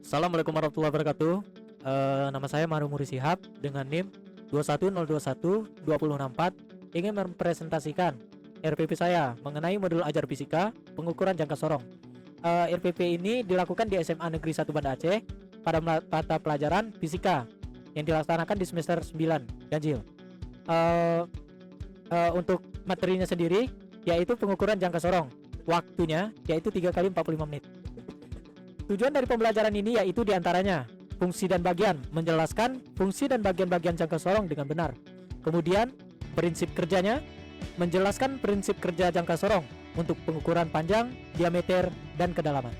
Assalamualaikum warahmatullahi wabarakatuh. Nama saya Maru Muri Shihab dengan NIM 210212064 ingin mempresentasikan RPP saya mengenai modul ajar fisika pengukuran jangka sorong. RPP ini dilakukan di SMA Negeri 1 Banda Aceh pada mata pelajaran fisika yang dilaksanakan di semester 9 ganjil. Untuk materinya sendiri yaitu pengukuran jangka sorong. Waktunya yaitu 3 kali 45 menit. Tujuan dari pembelajaran ini yaitu diantaranya fungsi dan bagian, menjelaskan fungsi dan bagian-bagian jangka sorong dengan benar. Kemudian prinsip kerjanya, menjelaskan prinsip kerja jangka sorong untuk pengukuran panjang, diameter, dan kedalaman.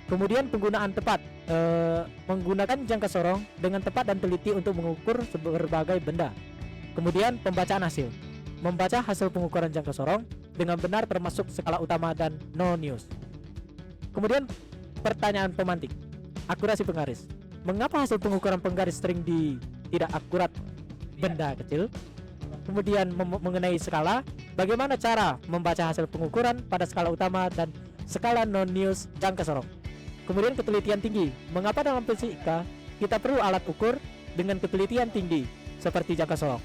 Kemudian penggunaan tepat, menggunakan jangka sorong dengan tepat dan teliti untuk mengukur berbagai benda. Kemudian pembacaan hasil, membaca hasil pengukuran jangka sorong dengan benar termasuk skala utama dan no news. Kemudian pertanyaan pemantik, akurasi penggaris. Mengapa hasil pengukuran penggaris sering tidak akurat benda kecil? Kemudian mengenai skala, bagaimana cara membaca hasil pengukuran pada skala utama dan skala non-news jangka sorong. Kemudian ketelitian tinggi. Mengapa dalam fisika kita perlu alat ukur dengan ketelitian tinggi seperti jangka sorong.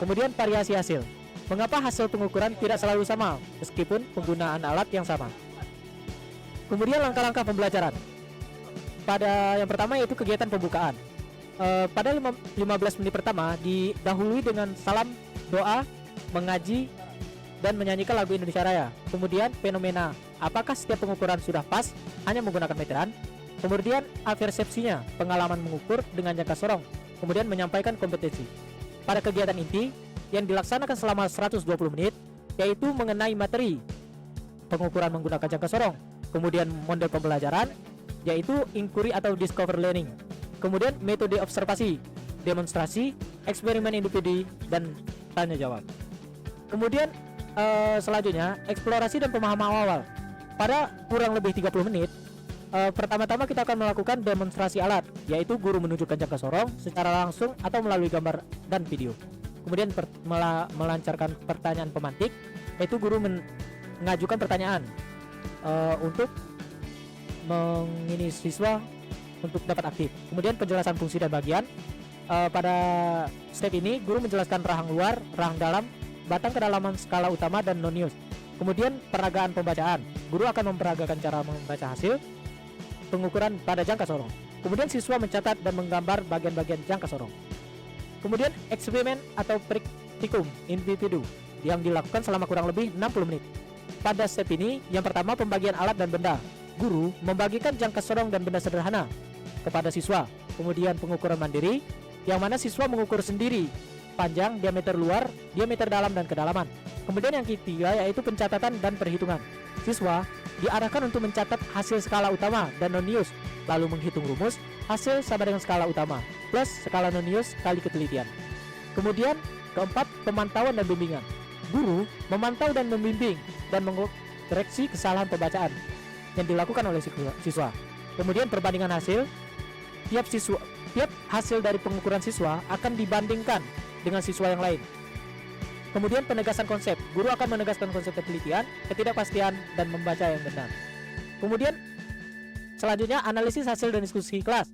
Kemudian variasi hasil. Mengapa hasil pengukuran tidak selalu sama meskipun penggunaan alat yang sama. Kemudian langkah-langkah pembelajaran. Pada yang pertama yaitu kegiatan pembukaan. Pada 15 menit pertama didahului dengan salam, doa, mengaji, dan menyanyikan lagu Indonesia Raya. Kemudian fenomena, apakah setiap pengukuran sudah pas hanya menggunakan meteran. Kemudian aversepsinya, pengalaman mengukur dengan jangka sorong. Kemudian menyampaikan kompetensi. Pada kegiatan inti yang dilaksanakan selama 120 menit yaitu mengenai materi pengukuran menggunakan jangka sorong. Kemudian model pembelajaran yaitu inquiry atau discover learning. Kemudian metode observasi, demonstrasi, eksperimen individu, dan tanya jawab. Kemudian selanjutnya eksplorasi dan pemahaman awal. Pada kurang lebih 30 menit pertama-tama kita akan melakukan demonstrasi alat, yaitu guru menunjukkan jangka sorong secara langsung atau melalui gambar dan video. Kemudian melancarkan pertanyaan pemantik, yaitu guru mengajukan pertanyaan untuk mengini siswa untuk dapat aktif. Kemudian penjelasan fungsi dan bagian. Pada step ini guru menjelaskan rahang luar, rahang dalam, batang kedalaman skala utama dan non-news. Kemudian peragaan pembacaan. Guru akan memperagakan cara membaca hasil pengukuran pada jangka sorong. Kemudian siswa mencatat dan menggambar bagian-bagian jangka sorong. Kemudian eksperimen atau praktikum individu yang dilakukan selama kurang lebih 60 menit. Pada step ini, yang pertama pembagian alat dan benda. Guru membagikan jangka sorong dan benda sederhana kepada siswa. Kemudian pengukuran mandiri, yang mana siswa mengukur sendiri panjang, diameter luar, diameter dalam, dan kedalaman. Kemudian yang ketiga yaitu pencatatan dan perhitungan. Siswa diarahkan untuk mencatat hasil skala utama dan non-news, lalu menghitung rumus hasil sama dengan skala utama plus skala non-news kali ketelitian. Kemudian keempat, pemantauan dan bimbingan. Guru memantau dan membimbing dan mengoreksi kesalahan pembacaan yang dilakukan oleh siswa. Kemudian perbandingan hasil. Tiap hasil dari pengukuran siswa akan dibandingkan dengan siswa yang lain. Kemudian penegasan konsep. Guru akan menegaskan konsep ketelitian, ketidakpastian, dan membaca yang benar. Kemudian selanjutnya analisis hasil dan diskusi kelas.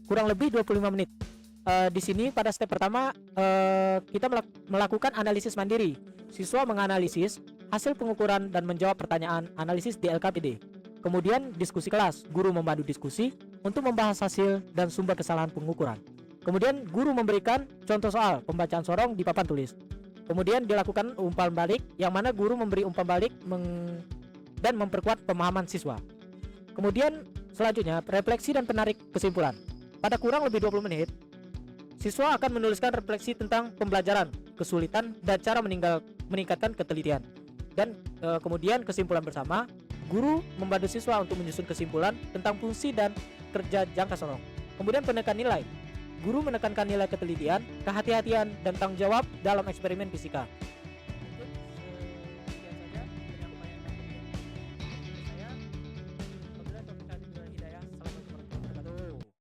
Kurang lebih 25 menit. Di sini pada step pertama kita melakukan analisis mandiri. Siswa menganalisis hasil pengukuran dan menjawab pertanyaan analisis di LKPD. Kemudian diskusi kelas. Guru memandu diskusi untuk membahas hasil dan sumber kesalahan pengukuran. Kemudian guru memberikan contoh soal pembacaan sorong di papan tulis. Kemudian dilakukan umpan balik, yang mana guru memberi umpan balik dan memperkuat pemahaman siswa. Kemudian selanjutnya refleksi dan penarik kesimpulan. Pada kurang lebih 20 menit, siswa akan menuliskan refleksi tentang pembelajaran, kesulitan, dan cara meningkatkan ketelitian. Dan kemudian kesimpulan bersama, guru membantu siswa untuk menyusun kesimpulan tentang fungsi dan kerja jangka sorong. Kemudian penekan nilai. Guru menekankan nilai ketelitian, kehati-hatian, dan tanggung jawab dalam eksperimen fisika.